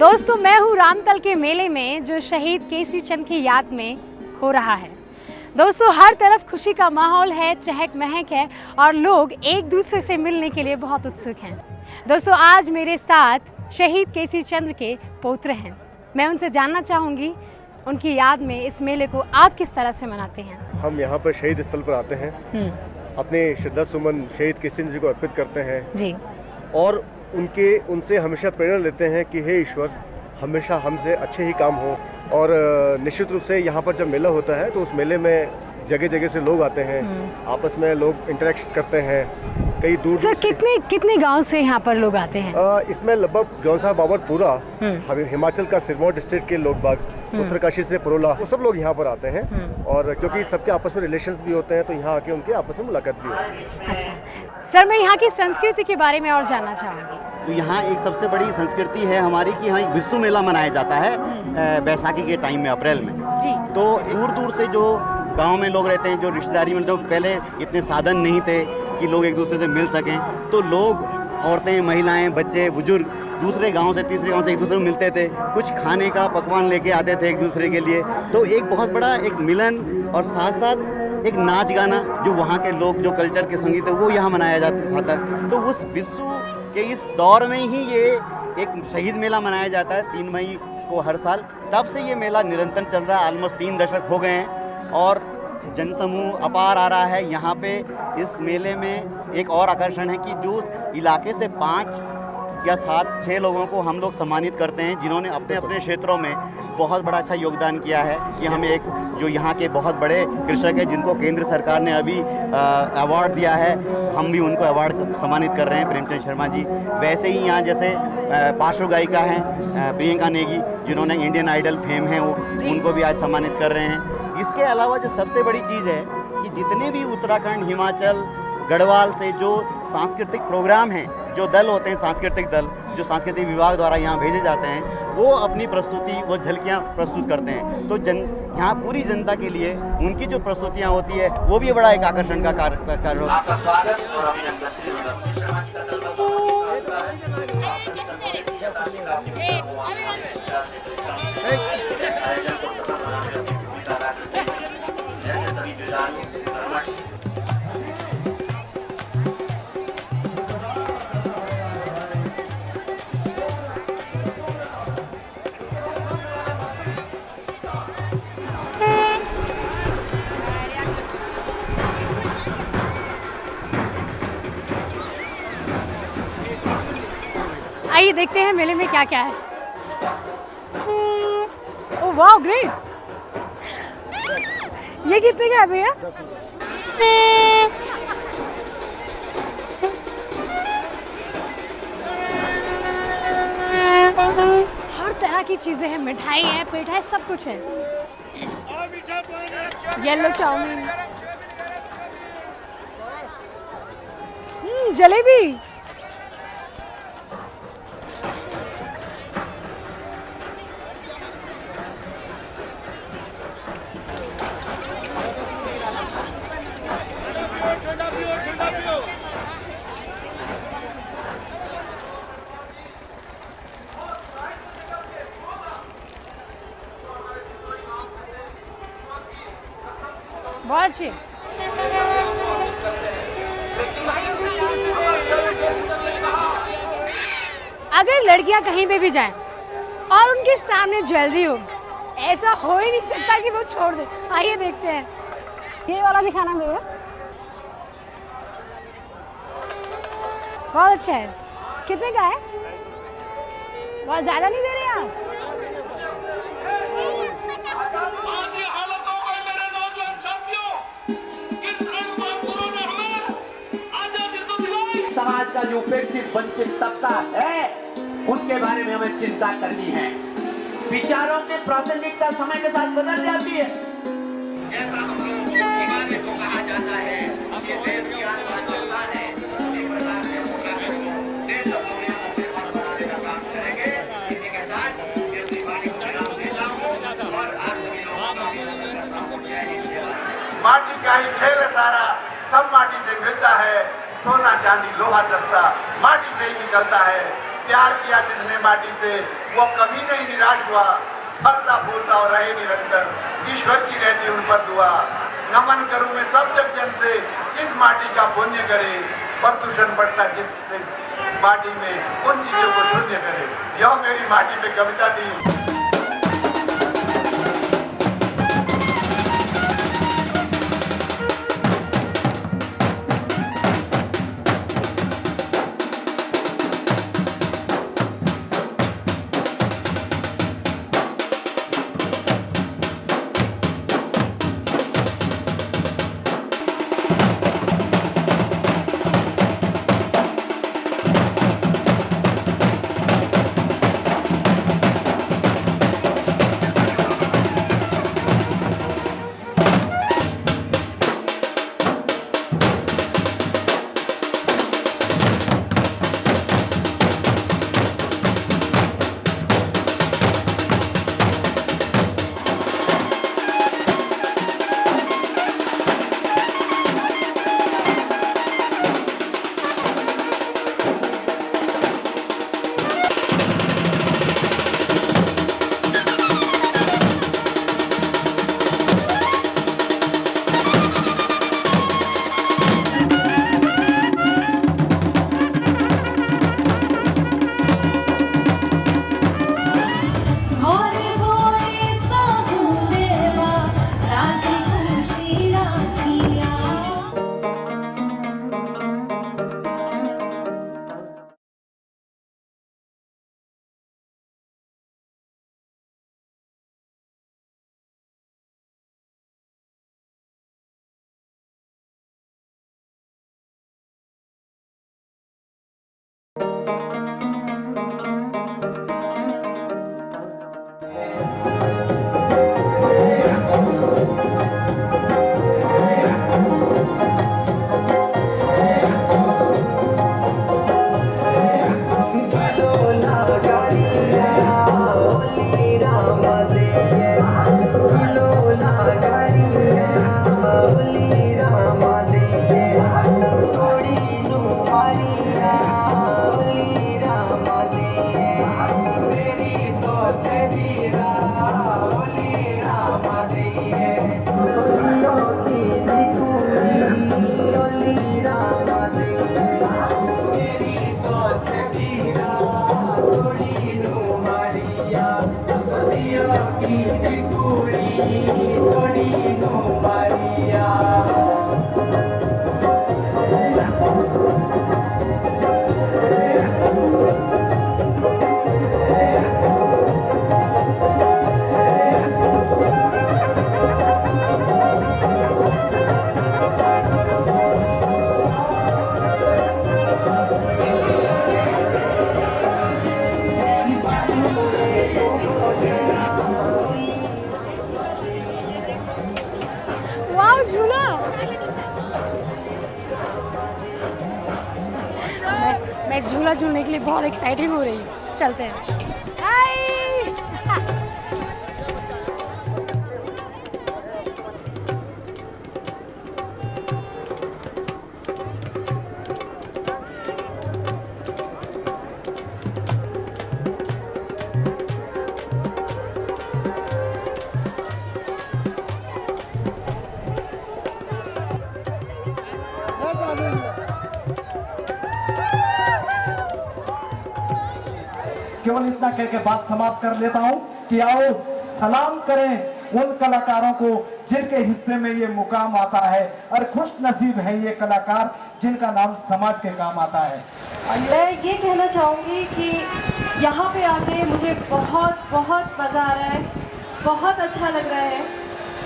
दोस्तों मैं हूँ रामतल के मेले में जो शहीद केसरी चंद की याद में हो रहा है। दोस्तों हर तरफ खुशी का माहौल है, चहक महक है और लोग एक दूसरे से मिलने के लिए बहुत उत्सुक हैं। दोस्तों आज मेरे साथ शहीद केसरी चंद के पौत्र हैं। मैं उनसे जानना चाहूँगी उनकी याद में इस मेले को आप किस तरह से मनाते हैं। हम यहाँ पर शहीद स्थल पर आते हैं, अपने श्रद्धा सुमन शहीद केसरी चंद जी को अर्पित करते हैं जी। और उनसे हमेशा प्रेरणा लेते हैं कि हे ईश्वर हमेशा हमसे अच्छे ही काम हो। और निश्चित रूप से यहाँ पर जब मेला होता है तो उस मेले में जगह जगह से लोग आते हैं, आपस में लोग इंटरेक्ट करते हैं। कई दूर सर कितने गांव से यहाँ पर लोग आते हैं? इसमें लगभग जौनसा बाबरपुरा, हिमाचल का सिरमौर डिस्ट्रिक्ट के लोग बाग, उत्तरकाशी से पुरोला, वो सब लोग यहाँ पर आते हैं। और क्योंकि सबके आपस में रिलेशंस भी होते हैं तो यहाँ आके उनके आपस में मुलाकात भी होती है। अच्छा सर, मैं यहाँ की संस्कृति के बारे में और जानना चाहूँगी। तो यहाँ एक सबसे बड़ी संस्कृति है हमारी कि यहाँ एक विश्व मेला मनाया जाता है बैसाखी के टाइम में, अप्रैल में जी। तो दूर दूर से जो गांव में लोग रहते हैं, जो रिश्तेदारी में, तो पहले इतने साधन नहीं थे कि लोग एक दूसरे से मिल सकें, तो लोग, औरतें, महिलाएं, बच्चे, बुजुर्ग दूसरे गांव से, तीसरे गांव से एक दूसरे को मिलते थे, कुछ खाने का पकवान लेके आते थे एक दूसरे के लिए। तो एक बहुत बड़ा एक मिलन और साथ साथ एक नाच गाना जो वहाँ के लोग, जो कल्चर के संगीत है वो यहाँ मनाया जाता था। तो उस विश्व के इस दौर में ही ये एक शहीद मेला मनाया जाता है 3 मई को हर साल। तब से ये मेला निरंतर चल रहा है, ऑलमोस्ट 3 दशक हो गए हैं और जनसमूह अपार आ रहा है यहाँ पे। इस मेले में एक और आकर्षण है कि जो इलाके से 5 या 7-6 लोगों को हम लोग सम्मानित करते हैं जिन्होंने अपने अपने क्षेत्रों में बहुत बड़ा अच्छा योगदान किया है। कि हमें एक जो यहाँ के बहुत बड़े कृषक हैं जिनको केंद्र सरकार ने अभी अवार्ड दिया है, हम भी उनको अवार्ड सम्मानित कर रहे हैं, प्रेमचंद शर्मा जी। वैसे ही यहाँ जैसे पार्श्व गायिका हैं प्रियंका नेगी जिन्होंने इंडियन आइडल फेम है वो, उनको भी आज सम्मानित कर रहे हैं। इसके अलावा जो सबसे बड़ी चीज़ है कि जितने भी उत्तराखंड, हिमाचल, गढ़वाल से जो सांस्कृतिक प्रोग्राम हैं, जो दल होते हैं, सांस्कृतिक दल जो सांस्कृतिक विभाग द्वारा यहाँ भेजे जाते हैं, वो अपनी प्रस्तुति, वो झलकियाँ प्रस्तुत करते हैं। तो यहाँ पूरी जनता के लिए उनकी जो प्रस्तुतियाँ होती है वो भी बड़ा एक आकर्षण का कार्य होता है। आइए देखते हैं मेले में क्या क्या है। ओह वाह ग्रेट! ये कितने का है भैया? हर तरह की चीजें हैं, मिठाई है, पेठा है, सब कुछ है। येलो चाउमीन, जलेबी, बहुत अच्छी। अगर लड़कियां कहीं पे भी जाएं और उनके सामने ज्वेलरी हो, ऐसा हो ही नहीं सकता कि वो छोड़ दे। आइए देखते हैं, ये वाला दिखाना भैया, बहुत अच्छा है। कितने का है? बहुत ज्यादा नहीं दे रहे आप? समाज का जो उपेक्षित वंचित तबका है उनके बारे में हमें चिंता करनी है। विचारों की प्राथमिकता समय के साथ बदल जाती है। जैसा हम लोगों को कहा जाता है, ये देश की आत्मा इंसान है, इसी प्रकार से होगा देश और दुनिया को निर्माण बनाने का काम करेंगे। इसी के साथ ये दिवाली को विराम देता हूँ और आप सभी लोगों का अभिनंदन करता हूँ। जय हिंद। माटी का ही खेल है सारा, सब माटी से मिलता है, सोना चांदी लोहा दस्ता माटी से ही निकलता है। प्यार किया जिसने माटी से वो कभी नहीं निराश हुआ, फलता फूलता और रहे निरंतर, ईश्वर की रहती उन पर दुआ। नमन करूं मैं सब जग जन से, इस माटी का पुण्य करे, प्रदूषण बढ़ता जिससे माटी में उन चीजों को शून्य करे। यह मेरी माटी पे कविता थी। मैं झूला झूलने के लिए बहुत एक्साइटेड हो रही हूँ। चलते हैं। हाय केवल इतना कह के बात समाप्त कर लेता हूं कि आओ सलाम करें उन कलाकारों को जिनके हिस्से में ये मुकाम आता है, और खुश नसीब है ये कलाकार जिनका नाम समाज के काम आता है। मैं ये कहना चाहूँगी कि यहाँ पे आके मुझे बहुत बहुत मज़ा आ रहा है, बहुत अच्छा लग रहा है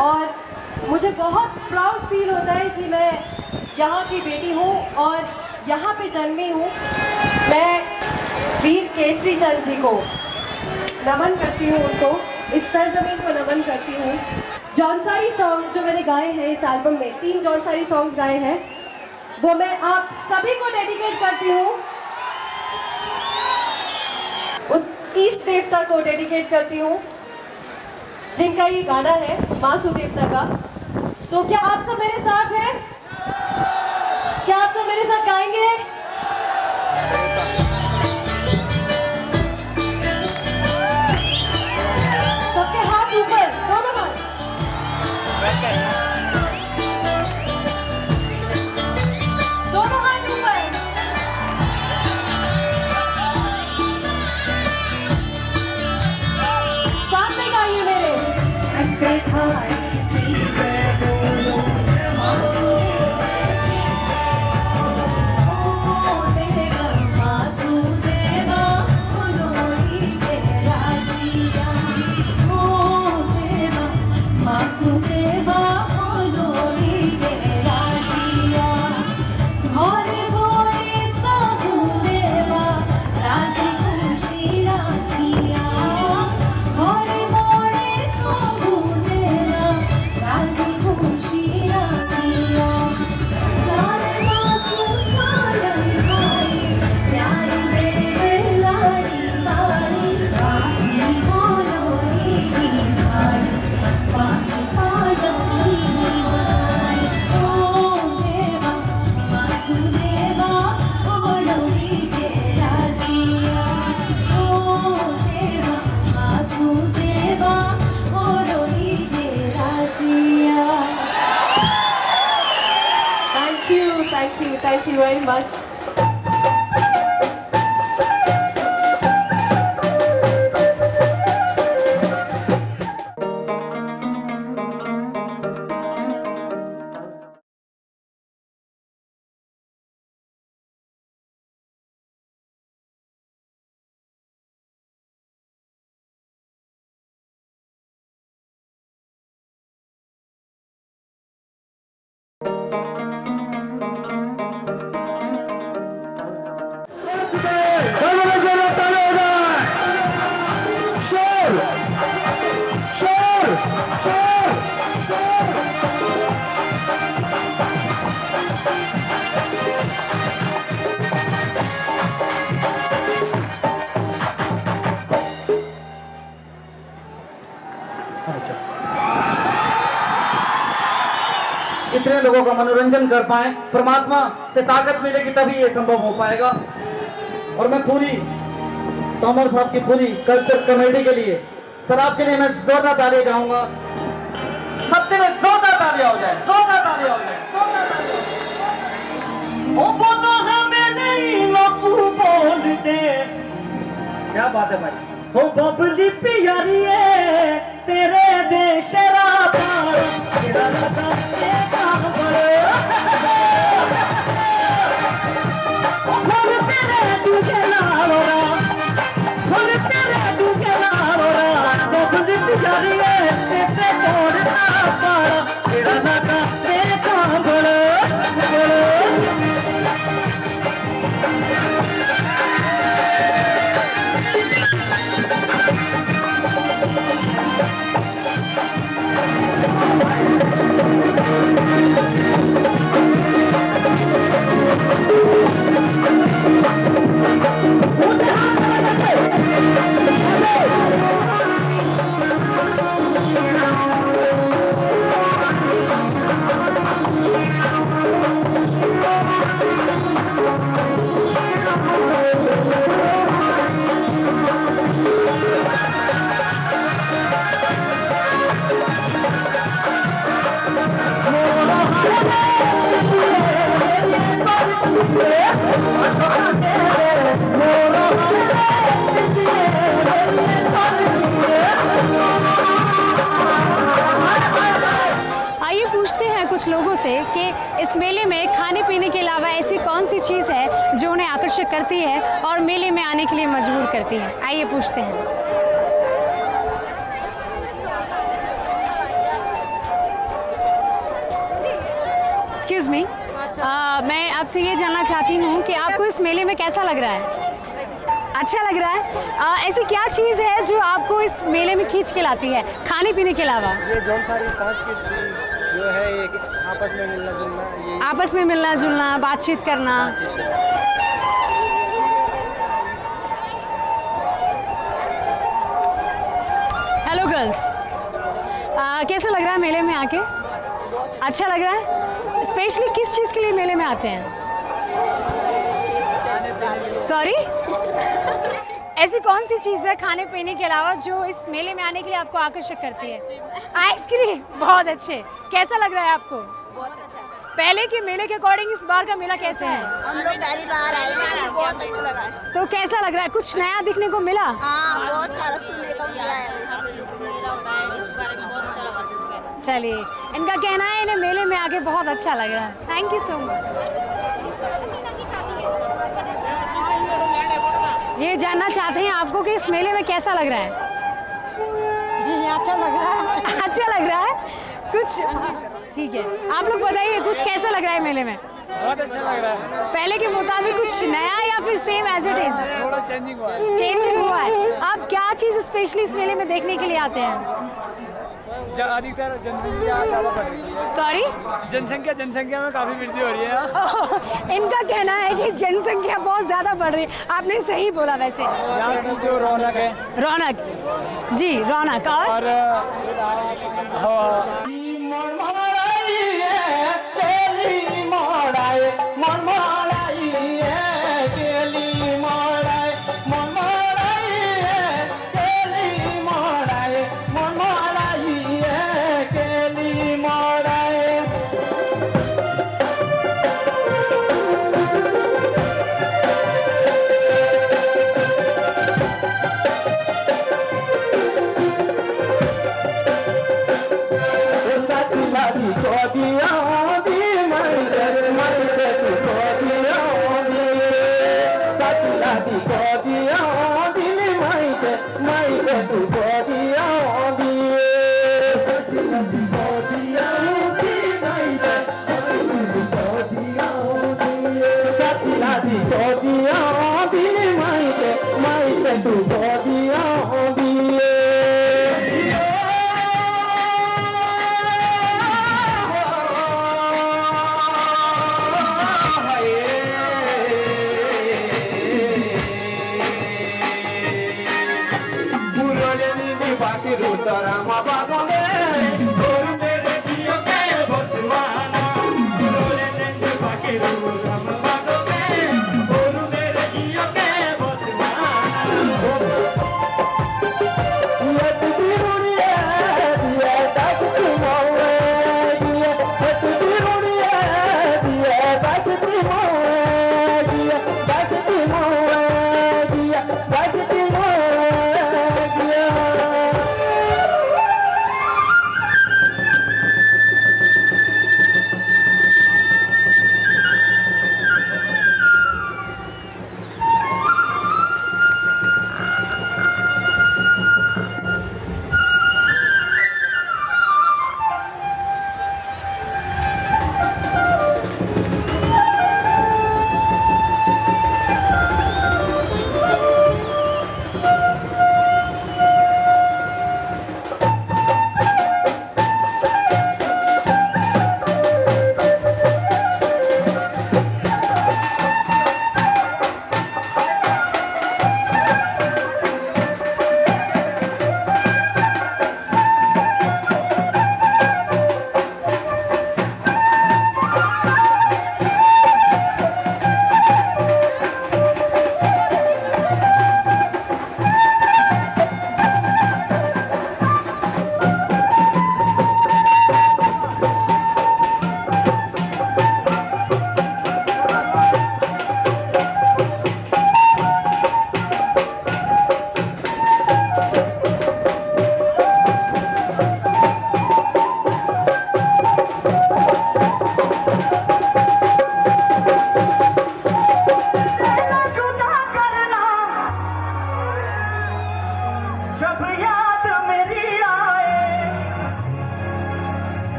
और मुझे बहुत प्राउड फील होता है कि मैं यहाँ की बेटी हूँ और यहाँ पे जन्मी हूँ। मैं वीर केसरी चंद जी को नमन करती हूँ, उनको इस सरजमीन को नमन करती हूँ। जौनसारी सॉन्ग्स जो मैंने गाए हैं इस एल्बम में, 3 जौनसारी सॉन्ग्स गाए हैं, वो मैं आप सभी को डेडिकेट करती हूँ। उस इष्ट देवता को डेडिकेट करती हूँ जिनका ये गाना है, मासू देवता का। तो क्या आप सब मेरे साथ हैं? क्या आप सब मेरे साथ गाएंगे? सच्चे खाई की जय बोलो ओ देवा वासुदेवा बोलोई तेरा जिया ओ देवा वासुदेवा बोलोई तेरा जिया घर घोड़े साधु देवा राजी खुशी राखिया घर घोड़े साधु देवा राजी खुशी राखिया चार मास चारण भाई प्यारी मेरे लाड़ी बाड़ी राखी बोलोई की भाई पाँच पाडोई बसाई ओ देवा वासुदेवा बोलोई तेरा जिया ओ देवा वासुदेवा बोलोई तेरा जिया thank you very much. इतने लोगों का मनोरंजन कर पाए, परमात्मा से ताकत मिलेगी तभी ये संभव हो पाएगा। और मैं पूरी तोमर साहब की पूरी कल्चर कमेटी के लिए, सर आपके लिए मैं जोरदार तालियां गाऊंगा। सबसे में जोरदार तालियां हो जाए, जोरदार तालियां हो जाए, जोरदार तालियां। ओ बोलो हमें नहीं लोग बोलते, क्या बात है भाई। ओ बबली प्यारी है तेरे देश राधार तेरा लगा कुछ लोगों से कि इस मेले में खाने पीने के अलावा ऐसी कौन सी चीज़ है जो उन्हें आकर्षित करती है और मेले में आने के लिए मजबूर करती है। आइए पूछते हैं। एक्सक्यूज़ मी, मैं आपसे ये जानना चाहती हूँ कि आपको इस मेले में कैसा लग रहा है? अच्छा लग रहा है। ऐसी क्या चीज़ है जो आपको इस मेले में खींच के लाती है खाने पीने के अलावा? ये जौन सारी सांस्कृतिक जो है ये आपस में मिलना जुलना, ये आपस में मिलना जुलना, बातचीत करना। हेलो गर्ल्स, कैसा लग रहा है मेले में आके? अच्छा लग रहा है। स्पेशली किस चीज़ के लिए मेले में आते हैं? सॉरी ऐसी कौन सी चीज़ है खाने पीने के अलावा जो इस मेले में आने के लिए आपको आकर्षित करती है? आइसक्रीम। बहुत अच्छे। कैसा लग रहा है आपको? बहुत अच्छा। पहले के मेले के अकॉर्डिंग इस बार का मेला कैसा है? हम लोग पहली बार आए हैं, बहुत अच्छा लगा है। तो कैसा लग रहा है? कुछ नया दिखने को मिला? हाँ, बहुत सारा सुनने को मिला है। यहाँ पे जो मेला होता है इसके बारे में बहुत चलिए, इनका कहना है इन्हें मेले में आके बहुत अच्छा लग रहा है। Thank you so much. ये जानना चाहते हैं आपको कि इस मेले में कैसा लग रहा है? अच्छा लग रहा है। अच्छा लग रहा है कुछ? ठीक है, आप लोग बताइए कुछ कैसा लग रहा है मेले में? बहुत अच्छा लग रहा है। पहले के मुताबिक कुछ नया या फिर सेम एज इट इज? थोड़ा चेंजिंग हुआ है। चेंजिंग हुआ है। आप क्या चीज़ स्पेशली इस मेले में देखने के लिए आते हैं? अधिकतर जनसंख्या ज़्यादा बढ़ रही है। सॉरी, जनसंख्या में काफ़ी वृद्धि हो रही है। इनका कहना है कि जनसंख्या बहुत ज़्यादा बढ़ रही है। आपने सही बोला वैसे। यहाँ की जो रौनक है, रौनक, जी रौनक। और हवा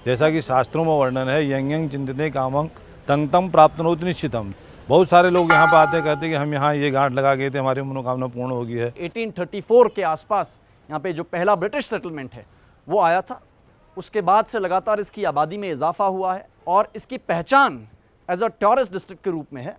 जैसा कि शास्त्रों में वर्णन है, यंग यंग चिंतते कामं तंग तम प्राप्तनोति निश्चितम। बहुत सारे लोग यहाँ पर आते कहते हैं कि हम यहाँ ये गांठ लगा गए थे, हमारी मनोकामना पूर्ण हो गई है। 1834 के आसपास यहाँ पे जो पहला ब्रिटिश सेटलमेंट है वो आया था। उसके बाद से लगातार इसकी आबादी में इजाफा हुआ है और इसकी पहचान एज अ टूरिस्ट डिस्ट्रिक्ट के रूप में है।